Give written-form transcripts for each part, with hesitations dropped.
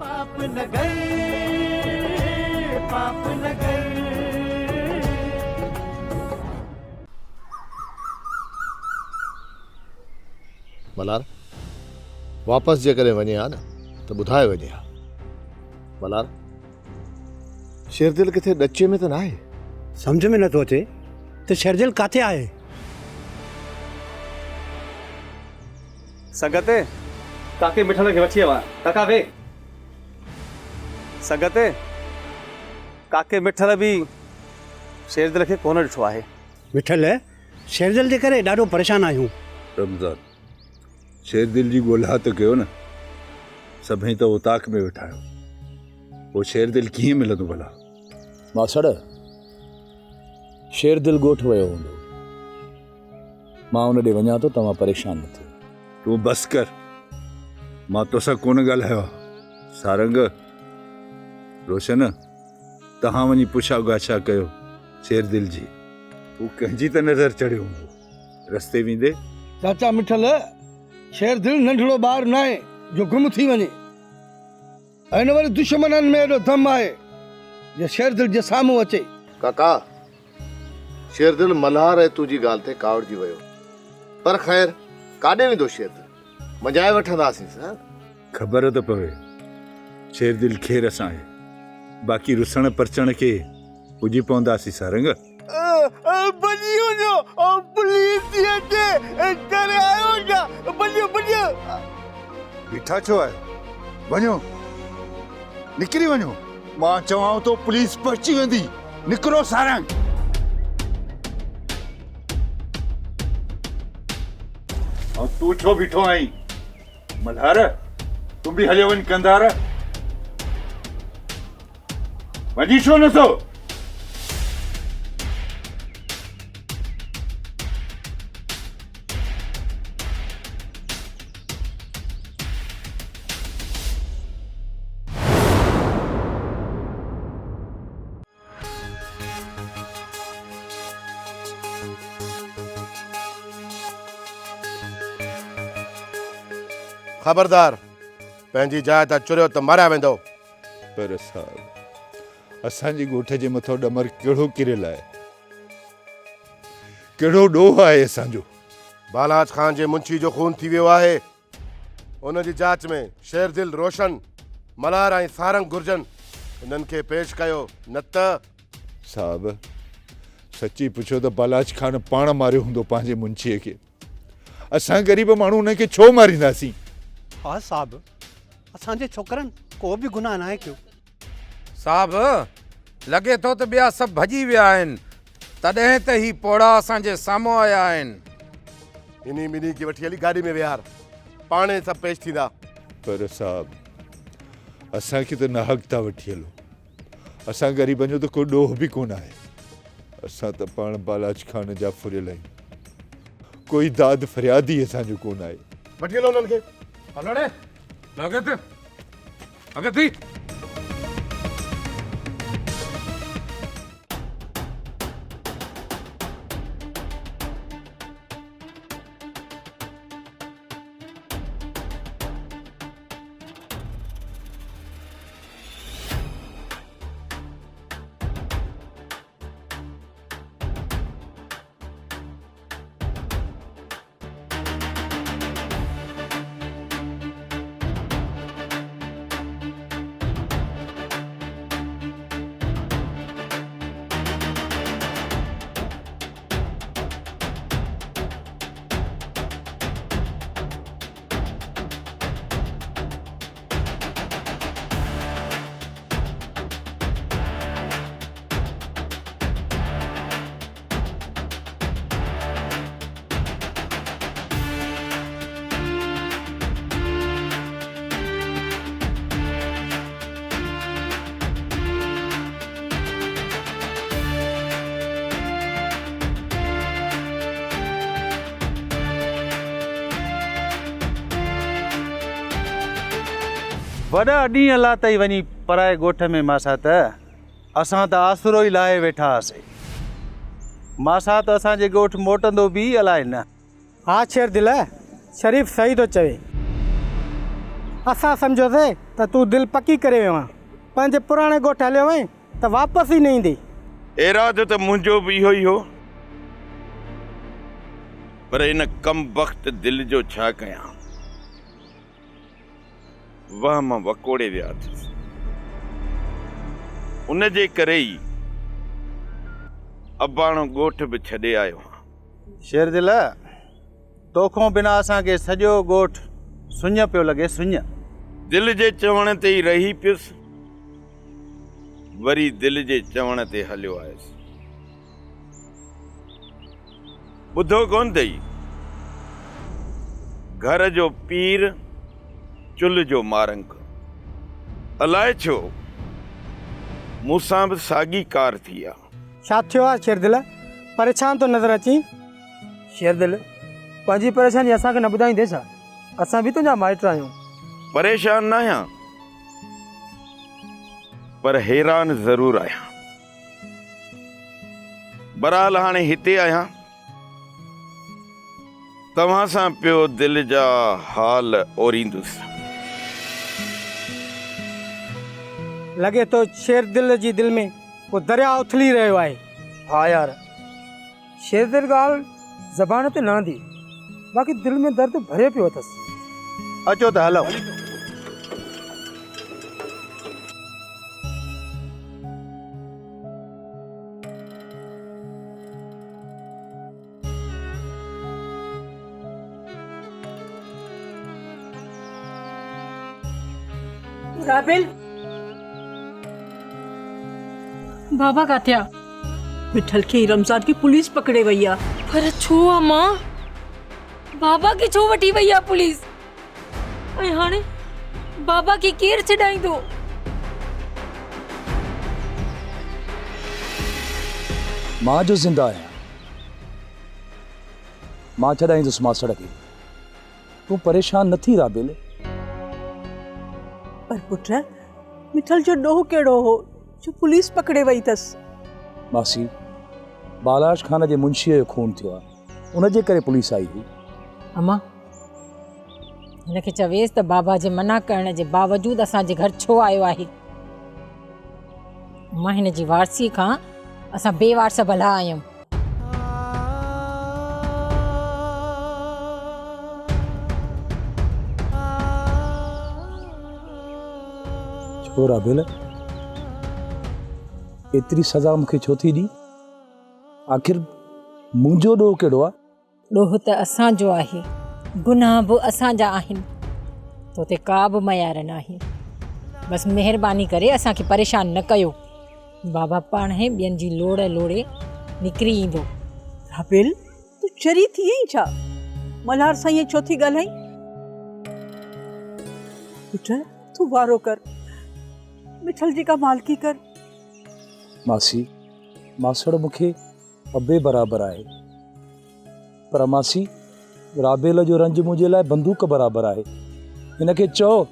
पाप नगर, पाप नगर। मल्हार वापस जे करे वञे हा न त ॿुधाए वञे हा। मल्हार शेरदिल किथे ॾचे में त न आहे? सम्झ में नथो अचे त शेरदिल काथे आहे? संगते काके मिठल खे वठी आवा काका वे संगते काके मिठल भी शेरदिल खे कोन ॾिठो आहे। मिठल शेरदिल जे करे ॾाढो परेशान आहियूं। रमज़ान शेरदिल जी ॻोल्हा त कयो न, सभई त उताक में वेठा आहियो, वो शेरदिल कीअं मिलंदो भला? मासड़ शेरदिल ॻोठ वियो हूंदो, मां उन ॾे वञा थो, तव्हां परेशान न थियो। तूं बस कर, मां तोसां कोन ॻाल्हायो आहे। सारंग रोशन तव्हां वञी पुछा गाछा कयो शेरदिल जी, हू कंहिंजी त नज़र चढ़ियो हूंदो रस्ते वेंदे। चाचा मिठल शेरदिल नंढड़ो ॿार न आहे जो गुम थी वञे, ऐं वरी दुश्मननि में एॾो दम आहे जो शेरदिल जे साम्हूं अचे। काका शेरदिल मल्हार ऐं तुंहिंजी ॻाल्हि ते कावड़जी वियो, पर ख़ैर काॾे वेंदो शेरदिल, मजाए वठंदासीं सां। ख़बर त पवे शेरदिल खेर असां आहे, बाक़ी रुसण परचण खे पुॼी पवंदासीं सारंग। बची वञो प्लीज करे आयो छा? बचियो बचियो। बीठा छो आहे? वञो निकिरी वञो, मां चवां तो पुलिस पहुची वेंदी, निकिरो सारंग। और तू छो बीठो आई? मल्हार तू भी हलियो वञ कंधार, वञी छो नथो? ख़बरदार पंहिंजी जाइ तां चुरियो त मारिया वेंदो। पर साहब असांजे ॻोठ जे मथां ॾमर कहिड़ो किरियल आहे, कहिड़ो ॾोह आहे असांजो? बालाज खान जे मुंशी जो खून थी वियो आहे, उन जी जांच में शेरदिल, रोशन, मल्हार ऐं सारंग घुर्जन, इन्हनि खे पेश कयो, न त। साहब सची पुछो त बालाज खान पाण मारियो हूंदो पंहिंजे मुंशीअ खे, असां ग़रीब माण्हू हुनखे छो मारींदासीं? हा साहब, असांजे छोकरनि को बि गुनाह न आहे कयो। साहब लॻे थो त ॿिया सभु भॼी विया आहिनि, तॾहिं त ही पोड़ा असांजे साम्हूं आया आहिनि। इन्ही ॿिन्ही खे वठी हली गाॾी में विहार, पाणे सभु पेश थींदा। पर साहब असांखे त नाहक था वठी हलो, असां ग़रीबनि जो त को ॾोह बि कोन आहे, असां त पाण बालाज खान जा फुरियल आहियूं, कोई दाद फरियाद ई असांजो कोन आहे। वठी हलो उन्हनि खे। हलो रे लॻे अगति वॾा ॾींहं लाथई वञी पराए ॻोठ में मासा त असां त आसरो ई लाहे वेठा हुआसीं, मासा त असांजे ॻोठ मोटंदो बि अलाए न। हा शेरदिल, शरीफ़ सही थो चवे। असां सम्झोसीं त तूं दिलि पकी करे वियो आहे, पंहिंजे पुराणे ॻोठु हलियो वहीं त वापसि ई न ईंदी। इरादो त मुंहिंजो बि इहो ई हो, पर इन कम वक़्त दिलि जो छा कयां, वाह मां वकोड़े विया थियसि। उन जे करे ई अबाणो ॻोठ बि छॾे आयो आहियां। शेरदिल, तोखों बिना असांखे सॼो ॻोठु सुञ पियो लॻे, सुञ। दिलि जे चवण ते ई रही पियुसि, वरी दिलि जे चवण ते हलियो आयुसि। ॿुधो कोन अथई, घर जो पीर चुल्ह जो मारंग। अलाए छो मूंसां बि साॻी कार थी आहे। छा थियो आहे शेरदिल, परेशान थो नज़र अची? शेरदिल, पंहिंजी परेशानी असांखे न ॿुधाईंदे छा? असां बि तुंहिंजा माइट आहियूं। परेशान न आहियां, पर हैरान ज़रूर आहियां। बहरहाल हाणे हिते आहियां, तव्हां सां पियो दिलि जा हाल ओरींदुसि। लॻे थो शेरदिल जी दिलि में को दरिया उथली रहियो आहे। हा यार, शेरदिल ॻाल्हि ज़बान ते न आंदी, बाक़ी दिलि में दर्द भरे पियो अथसि। अचो त हलो। राबिल, बाबा का थिया? मिठल खे रमज़ान की पुलिस पकड़े वई आहे। पर छो अम्मा? बाबा खे छो वठी वई आहे पुलिस? ऐं हाणे बाबा खे केरु छॾाईंदो? मां जो ज़िंदा आहियां, मां छॾाईंदुसि मासड़ खे। तूं परेशान न थी राबिल। पर पुट, मिठल जो ॾोह कहिड़ो हो जो पुलिस पकड़े वई अथसि? मासी, बालाश खान जे मुंशीअ जो खून थियो आहे, उन जे करे पुलिस आई हुई। अम्मा, हिनखे चवेसि त बाबा जे मना करण जे बावजूदि असांजे घर छो आयो आहे। मां हिन जी वारसी खां असां बेवारस भला आहियूं। छो राबिल, एतिरी सज़ा मूंखे छो थी ॾी? आख़िर मुंहिंजो ॾोह कहिड़ो आहे? ॾोह त असांजो आहे, गुनाह बि असांजा आहिनि, तो ते का बि मयार न आहे। बसि महिरबानी करे असांखे परेशान न कयो। बाबा पाण ई ॿियनि जी लोड़ लोड़े निकिरी ईंदो। राबिल, तूं चरी थी आई छा? मल्हार सां ईअं छो थी ॻाल्हाई? पुट, तूं वारो कर, मिठल जी का मालकी कर। मासी, मासड़ मूंखे अबे बराबरि आहे, पर मासी, राबेल जो रंज मुंहिंजे लाइ बंदूक बराबरि आहे। हिनखे चओ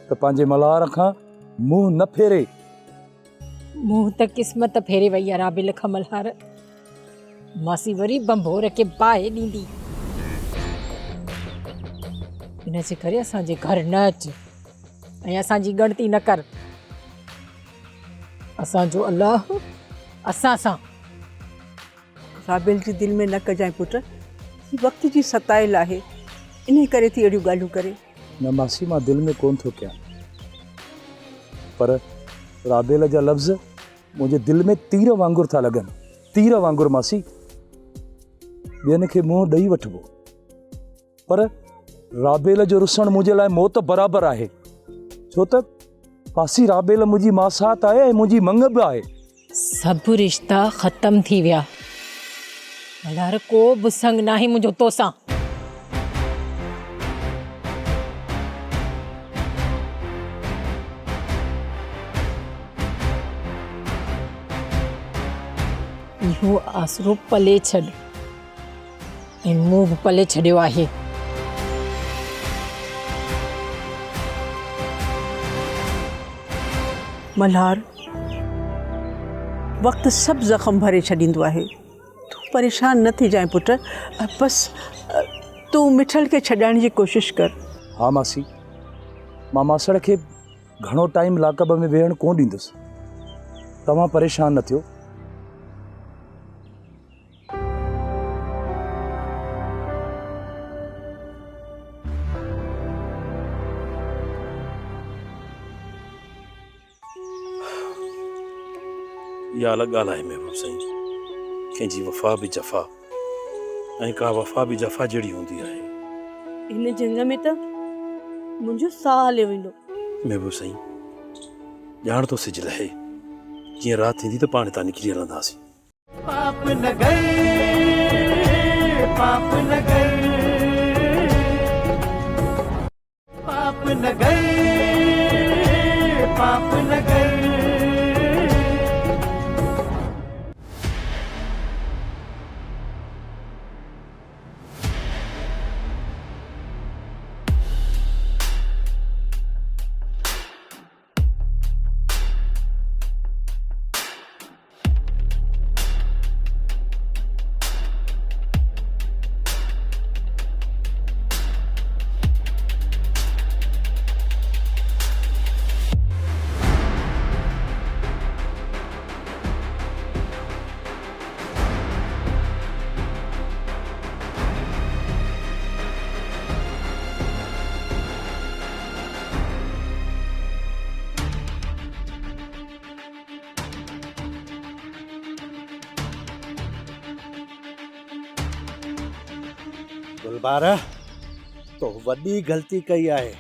त पंहिंजे मल्हार खां मुंहुं न फेरे। मुंहुं त क़िस्मत फेरे वई आहे राबिल खां मल्हार। मासी वरी बंभोर खे बाहि ॾींदी। हिन जे करे असांजे घर न अच ऐं असांजी ॻणती न कर। असांजो अल्लाह असां सां। राबिल जी दिलि में न कजांइ पुट, ही वक़्त जी सताइल आहे, इन करे थी अहिड़ियूं ॻाल्हियूं करे। न मासी, मां दिलि में कोन थो कयां, पर राबेल जा लफ़्ज़ मुंहिंजे दिलि में तीर वांगुरु था लॻनि, तीर वांगुरु। मासी, ॿियनि खे मुंहुं ॾेई वठिबो, पर राबेल जो रुसणु मुंहिंजे लाइ मौत बराबरि आहे, छो त पासी राबेल मुंहिंजी मासात आहे ऐं मुंहिंजी मंग बि आहे। सभु रिश्ता ख़तम थी विया। मल्हार, को बि संग नाहे मुंहिंजो तोसां। इहो आसरो पले छॾ ऐं मूं बि पले छॾियो आहे। मल्हार, वक़्तु सभु ज़ख़म भरे छॾींदो आहे, तूं परेशान न थी जाएं पुट। बसि तूं मिठल खे छॾाइण जी कोशिशि कर। हा मासी, मां मासड़ खे घणो टाइम लाकब में वेहण कोन ॾींदुसि। तव्हां परेशान न थियो। इहा अलॻि ॻाल्हि आहे महबूब साईं, कंहिंजी वफ़ा बि जफ़ा ऐं का वफ़ा बि जफ़ा जहिड़ी हूंदी आहे। हिन जंग में त मुंहिंजो साह हलियो वेंदो। महबूब साईं, ॼाण थो सिज लहे, जीअं राति थींदी त पाण तां निकिरी हलंदासीं। पाप न गए, पाप न गए, पाप न गए, पाप न गए। गुलबारा, तो वॾी ग़लती कई आहे।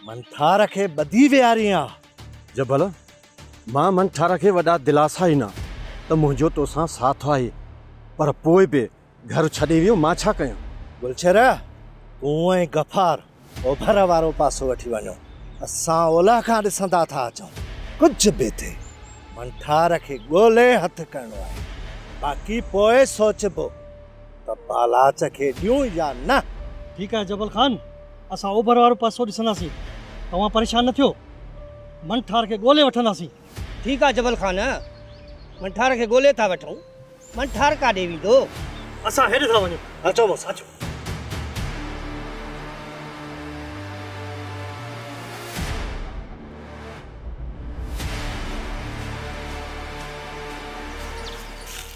मंठार खे ॿधी वियारी आहे। जबल, मां मंठार खे वॾा दिलासा ई न त मुंहिंजो तोसां साथ आहे, पर पोइ बि घर छॾे वियो। मां छा कयां? गुलशरा, तूं ऐं गफ़ार ओभर वारो पासो वठी वञो। असां ओलह खां ॾिसंदा था अचूं। कुझु बि थिए, मंठार खे ॻोल्हे हथु करणो आहे। बाक़ी पोइ सोचबो त बालाच खे ॾियूं या न। ठीकु आहे जबल ख़ान, असां ओभर वारो पासो ॾिसंदासीं। तव्हां परेशान न थियो, मंठार खे ॻोल्हे वठंदासीं। ठीकु आहे जबल ख़ान, मंठार खे ॻोल्हे था वठूं। मंठार काॾे वेंदो? असां हेॾे था वञूं। अचो बसि, अचो।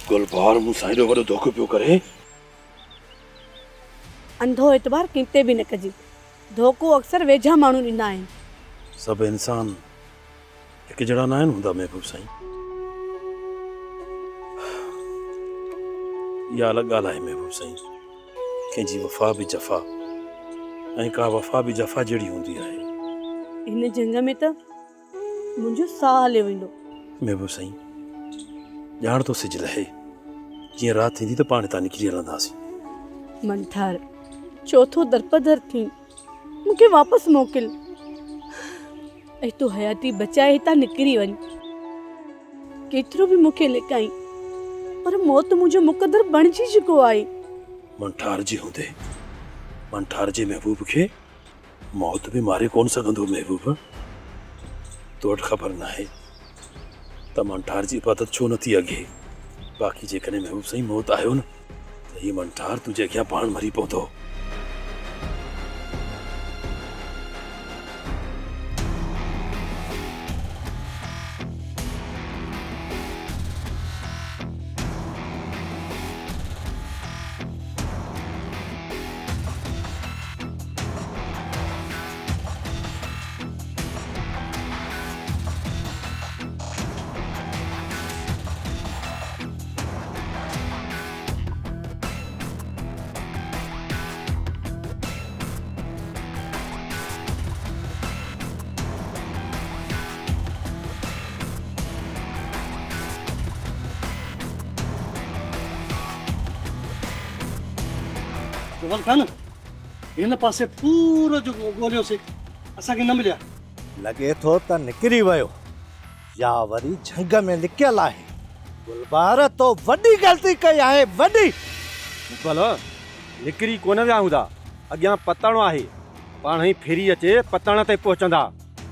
गुलबार मूंसां एॾो वॾो धोखो पियो करे। अंधो एतबार किते बि न कजे। धोखो अक्सर वेझा माण्हू ॾींदा आहिनि। सभु इंसान हिकु जहिड़ा न आहिनि हूंदा महबूब साईं। इहा अलॻि ॻाल्हि आहे महबूब साईं, कंहिंजी वफ़ा बि जफ़ा ऐं का वफ़ा बि जफ़ा जहिड़ी हूंदी आहे। हिन जंग में त मुंहिंजो साह हलियो वेंदो। महबूब साईं, ॼाण थो सिज लहे, जीअं राति थींदी त पाण तां निकिरी हलंदासीं। मंठार, चौथो दरपदर थी मूंखे वापसि मोकिल ऐं तूं हयाती बचाए हितां निकिरी वञ। केतिरो बि मूंखे लिकाई, पर मौत मुंहिंजो मुक़दर बणिजी चुको आहे। मंठार जी हूंदे मंठार जे महबूब खे मौत बि मारे कोन सघंदो। महबूब, तो वटि ख़बर न आहे त मंठार जी इबादत छो नथी अॻे। बाक़ी जेकॾहिं महबूब साईं मौत आयो न, त हीउ मंठार तुंहिंजे अॻियां पाण मरी पवंदो। जबल ख़ान, हिन पासे पूरो जो ॻोल्हियोसीं, असांखे न मिलिया। लॻे थो त निकिरी वियो या वरी झंग में लिकियल आहे। गुलबार, तो वॾी ग़लती कई आहे, वॾी। भला निकिरी कोन विया हूंदा, अॻियां पतण आहे। पाण ई फेरी अचे पतण ते पहुचंदा।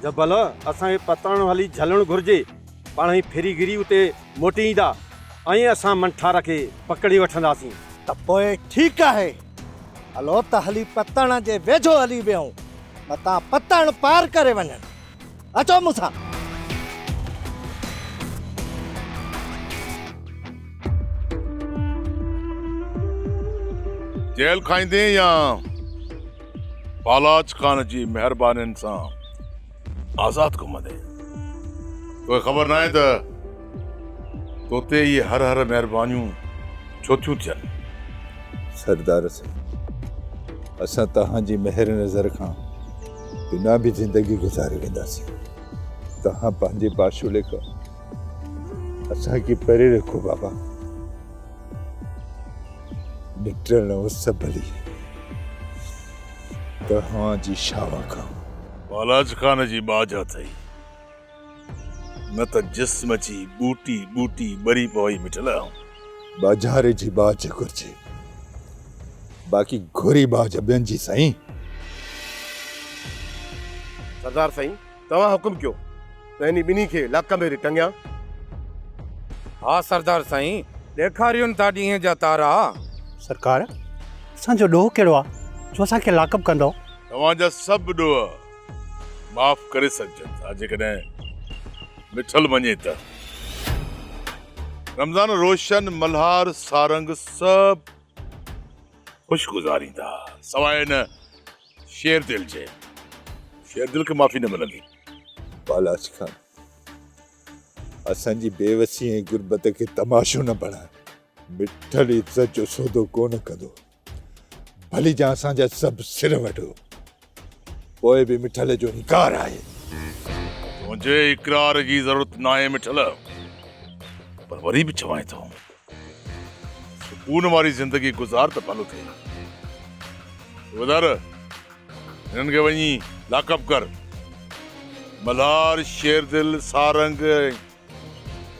जबल, असांखे पतण हली झलणु घुरिजे। पाण ई फेरी गिरी उते मोटी ईंदा ऐं असां मंठार खे पकड़ी वठंदासीं। त पोइ ठीकु आहे, हलो त हली पतण जे वेझो हली वियूं। पता पतण पार करे वञनि। अचो मूंसां। जेल खाईंदे या बालाज खान जी महिरबानी सां आज़ाद घुमंदे? तोखे ख़बर न आहे त तोते ये हर हर महिरबानियूं छो थियूं थियनि? सरदार साईं, असां तव्हांजी महिर नज़र खां बिना बि ज़िंदगी गुज़ारे वेंदासीं। तव्हां पंहिंजे बाशुले खां असांखे परे रखो बाबा। निटल उस भली तव्हांजी शावा खां। बालाज खान जी बाज अथई, न त जिस्म जी बूटी बूटी बरी पवई मिठल। बाज़ार जी बाज घुर्जे, बाक़ी घोरी बाज ॿियनि जी साईं। सरदार साईं, तव्हां हुकुम कयो त इन ॿिन्ही खे लाक में टंगिया। हा सरदार साईं, ॾेखारियुनि था ॾींहं जा तारा। सरकार, असांजो ॾोह कहिड़ो आहे जो असांखे लाकअप कंदो? तव्हांजा सभु ॾोह माफ़ करे सघजनि था जेकॾहिं मिठल वञे त। रमज़ान रोशन, मल्हार, सारंग सभु खुश गुज़ारींदा सवाइ न शेर दिल जे। शेर दिल खे माफ़ी न मिलंदी। बालाज खान, असांजी बेवसी ऐं गुरबत खे तमाशो न बणाए। मिठल इज़त जो सौदो कोन कंदो, भली जा असांजा सभु सिर वठो, पोइ बि मिठल जो इनकार आहे। तुंहिंजे इक़रार जी ज़रूरत न आहे मिठल, पर वरी बि चवां थो सुकून वारी ज़िंदगी गुज़ार त भलो थिए। ॿुधार, हिननि खे वञी लाकअप कर। मल्हार, शेरदिल, सारंग,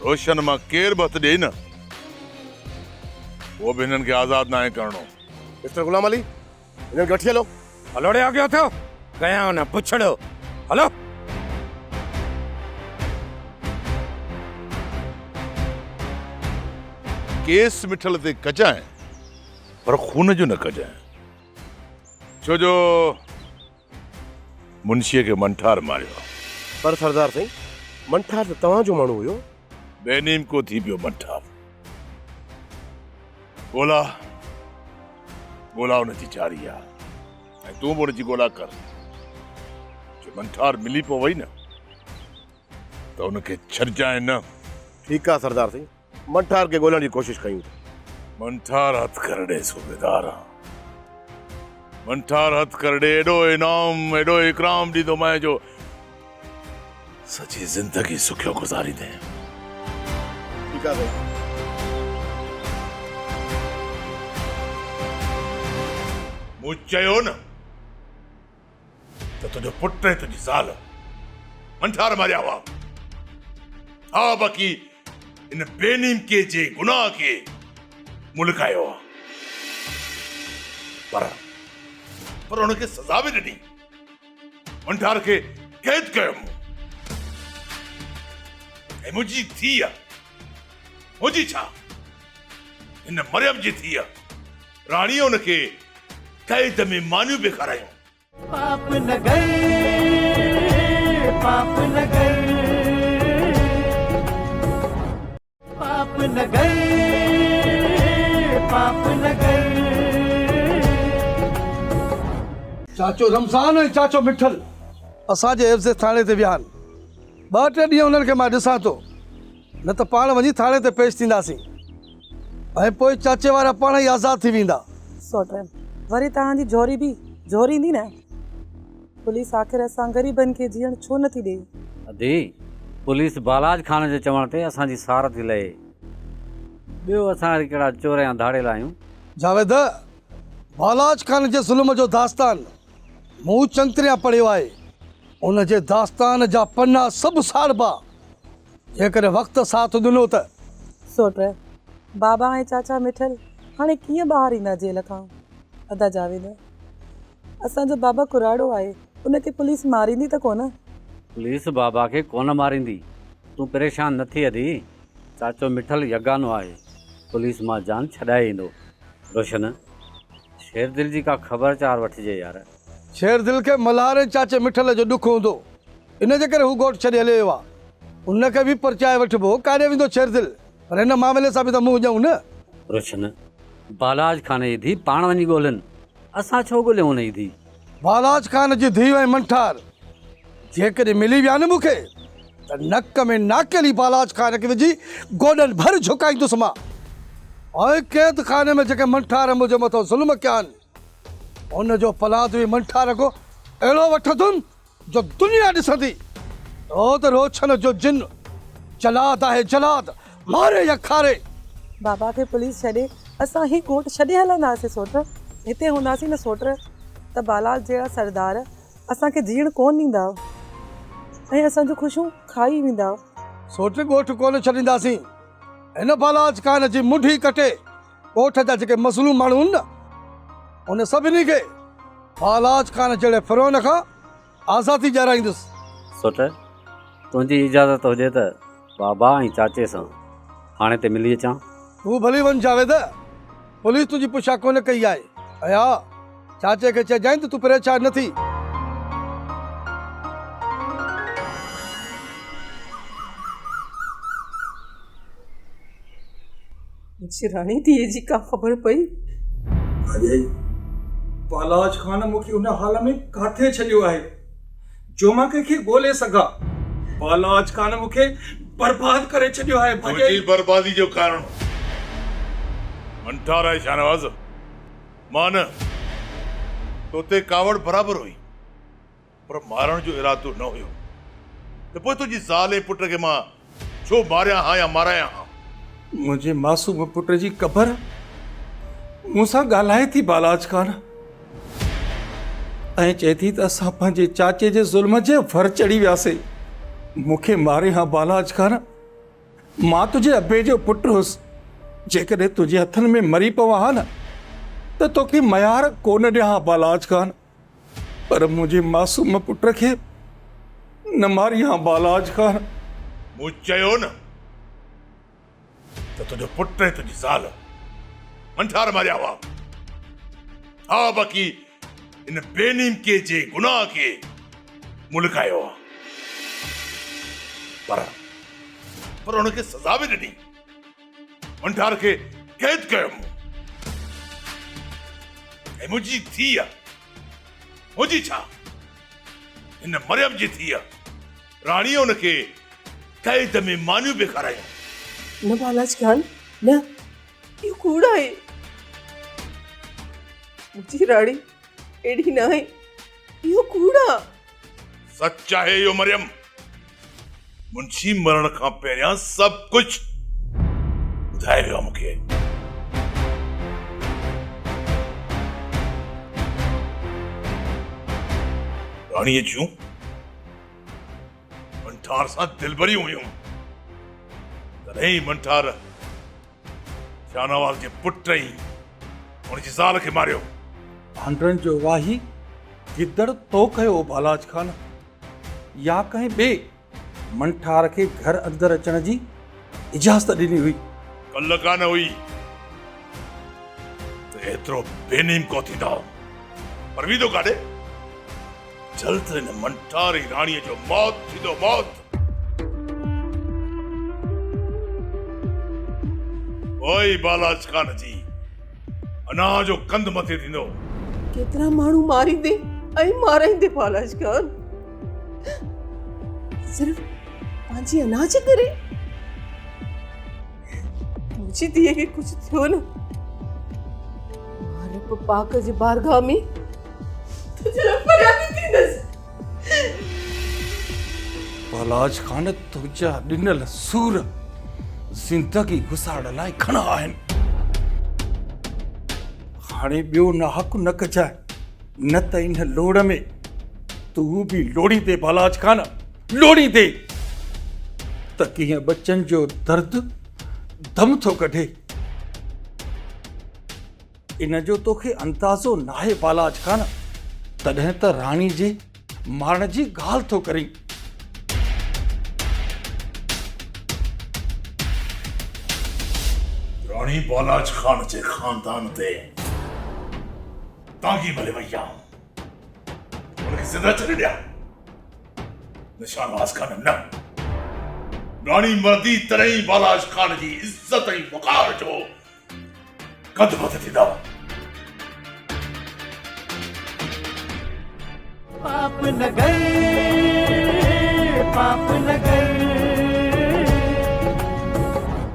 रोशन मां केर बि हथु ॾिए न, वो भी हिननि खे आज़ाद न आहे करणो। मिस्टर गुलाम अली, हिननि खे वठी हलो। हलो ॾे अॻियो थियो, कयां न पुछड़ो। हलो। केस मिठल ते कजाए, पर खून जो न कजाए, छो जो मुंशीअ खे मंठार मारियो। पर सरदार साईं, मंठार त तव्हांजो माण्हू हुयो। बेनीम को थी पियो मंठार। ॻोल्हा ॻोल्हा हुनजी जारी आहे ऐं तूं बि हुनजी ॻोल्हा कर। जो मंठार मिली पोइ वई न त हुनखे छॾजाए न। ठीकु आहे सरदार साईं, मंठार खे ॻोल्हण जी कोशिश कयूं। मंठार हथ कर ॾे सूबेदार, मंठार हथ कर ॾे। एॾो इनाम एॾो इकराम ॾींदो मैं जो सची ज़िंदगी सुखियो गुज़ारींदे। ठीकु आहे साईं। मूं चयो न त तुंहिंजो पुट ऐं तुंहिंजी ज़ाल मंठार मारिया हुआ। हा, बाक़ी इन बेनीम के जे गुनाह खे मूं लिकायो आहे, पर हुनखे सज़ा बि ॾिनी। मंठार खे क़ैद कयो मूं ऐं मुंहिंजी थी आहे, मुंहिंजी छा, हिन मरियम जी थी आहे राणीअ हुनखे कैद में मानियूं बि खारायूं। पाप न गए, पाप न गए, पाप न गए, पाप न गए। चाचो रमज़ान ऐं चाचो मिठल असांजे हिफ़्ज़ थाणे ते विया आहिनि। 2-3 ॾींहं उन्हनि खे मां ॾिसां थो, न त पाण वञी थाणे ते पेश थींदासीं ऐं पोइ चाचे वारा पाण ई आज़ाद थी वेंदा। सोट वरी तव्हांजी जोरी बि जोरी ईंदी न। पुलिस आख़िर असां ग़रीबनि खे जीअण छो नथी ॾे? अदी पुलिस बालाज खान जे चवण ते असांजी सार थी लहे। ॿियो असां वरी कहिड़ा चोर या धाड़ेल आहियूं? जावेद, बालाज खान जे ज़ुल्म जो दास्तान मूं चङिया पढ़ियो आहे। उन जे दास्तान जा पन्ना सभु साड़बा जेकॾहिं वक़्तु साथ ॾिनो त। सोट बाबा ऐं चाचा मिठल हाणे कीअं ॿाहिरि ईंदा जेल खां? अदा जावेद, असांजो बाबा कुराड़ो आहे, उनखे पुलिस मारींदी त कोन? पुलिस बाबा खे कोन मारींदी, तूं परेशान न थी अदी। चाचो मिठल यगानो आहे, पुलिस मां जान छॾाए ईंदो। रोशन, शेरदिल जी का ख़बरचार वठिजे यार। शेर दिल खे मल्हार ऐं चाचे मिठल जो ॾुख हूंदो, इन जे करे हू ॻोठु छॾे हली वियो आहे। उनखे बि परचाए वठिबो, काॾे वेंदो शेर दिल, पर हिन मामले सां बि त मुंहुं ॾियूं न। रोशन, बालाज खान जी धीउ पाण वञी ॻोल्हनि, असां छो ॻोल्हियूं हुनजी धीउ? बालाज खान जी धीउ ऐं मंठार जेकॾहिं मिली विया न मूंखे, त नक में नाकेली बालाज खान खे विझी गोॾनि भर झुकाईंदुसि मां। ऐं कैद खाने में जेके मंठार मुंहिंजे मथां ज़ुल्म कया आहिनि, उनजो फलाद बि मंठार को अहिड़ो वठंदुमि जो दुनिया ॾिसंदी। ओ त रोशन जो जिन जलाद आहे, जलाद, मारे या खारे। बाबा खे पुलिस छॾे असां ही कोर्ट छॾे हलंदासीं सोट, हिते हूंदासीं न सोट, त बालाज जहिड़ा सरदार असांखे जीअण कोन ॾींदा ऐं असांजूं ख़ुशियूं खाई वेंदा। सोट ॻोठु कोन छॾींदासीं, हिन बालाज खान जी मुंडी कटे ॻोठ जा जेके मज़लूम माण्हू आहिनि न, उन सभिनी खे बालाज खान जहिड़े फिरोन खां आज़ादी ॾियाराईंदुसि। सोट, तुंहिंजी इजाज़त हुजे त बाबा ऐं चाचे सां हाणे ते मिली अचां। तूं भली वञ जावेद, पुलिस तुंहिंजी पुछा कोन कई आहे। ऐं हा, चाचे खे चइजांइ त तूं परेशान न थी। राणी धीअ जी का ख़बर पई? अजय, बालाज खान मूंखे उन हाल में काथे छॾियो आहे जो मां कंहिंखे ॻोल्हे सघां। बालाज खान मूंखे बर्बाद करे छॾियो आहे। तुंहिंजी बर्बादी जो कारण मंठार आहे शाहनवाज़। मां न तोते कावड़ बराबरि हुई, पर मारण जो इरादो न हुयो। त पोइ तुंहिंजी ज़ाल ऐं पुट खे मां छो मारिया हा या माराया हा? मुंहिंजे मासूम पुट जी क़बर मूंसां ॻाल्हाए थी बालाज खान, ऐं चए थी त असां पंहिंजे चाचे जे ज़ुल्म जे भर चढ़ी वियासीं। मूंखे मारे हा बालाज खान, मां तुंहिंजे अबे जो पुटु हुउसि। जेकॾहिं तुंहिंजे हथनि में मरी पवां हा न, त तोखे मयार कोन ॾियां हा बालाज खान, पर मुंहिंजे मासूम पुट खे न मारी हा बालाज खान। मूं चयो न त तुंहिंजो पुट ऐं तुंहिंजी ज़ाल मंठार मारिया हुआ। हा, बाक़ी इन बेनीम के जे गुनाह खे मुल्कायो आहे, पर उनखे सज़ा बि ॾिनी। मंठार खे कैद कयो मूं, ऐं मुंहिंजी थी आहे, मुंहिंजी छा, हिन मरियम जी थी आहे, राणीअ उनखे कैद में मानियूं बि खारायूं। न बालाज खान, न, इहो कूड़ आहे। मुंहिंजी राणी एड़ी न आहे, इहो कूड़ आहे। सच आहे इहो मरियम। मुंशी मरण खां पहिरियां सभु कुझु ॿुधाए वियो आहे मूंखे। राणीअ जूं मंठार सां दिलबरियूं हुयूं, तॾहिं ई मंठार शाहनवाज़ जे पुट ऐं हुनजी ज़ाल खे मारियो। भांडरनि जो वाही गिदड़ तो कयो बालाज खान, या कंहिं ॿिए मंठार खे घर अंदरि अचण जी इजाज़त ॾिनी हुई? कल्ह कान हुई त एतिरो बेनीम को थींदा, पर वीदो काॾे। जल्द हिन मंठार ऐं राणीअ जो मौत थींदो, मौत। ओए बालाज खान जी अना जो कंध मथे थींदो। केतिरा माण्हू मारींदे ऐं माराईंदे बालाज खान, सिर्फ़ पंहिंजी अना जे करे। मुंहिंजी धीअ खे कुझु थियो न, मां रब पाक जे बारगाह में तुंहिंजे लाइ फरियादी थींदसि। बालाज खान, तुंहिंजा ॾिनल सूर ज़िंदगी गुज़ारण लाइ घणा आहिनि। हाणे ॿियो न हक़ न कजाए, न त इन लोड़ में तूं बि लोड़ींदे बालाज खान, लोड़ींदे त कीअं बच्चनि जो दर्द दम थो कढे। इन जो तोखे अंदाज़ो नाहे बालाज खान, तॾहिं त राणी जे मारण जी ॻाल्हि थो करीं। राणी बालाज खान जे खानदान ते तांगी भले वैया, जिंदा छॾे ॾियां निशानवाज़ खान न राणी मर्दी तॾहिं ई बालाज खान जी इज़त ऐं वक़ार जो कद वध थींदा। पाप नगर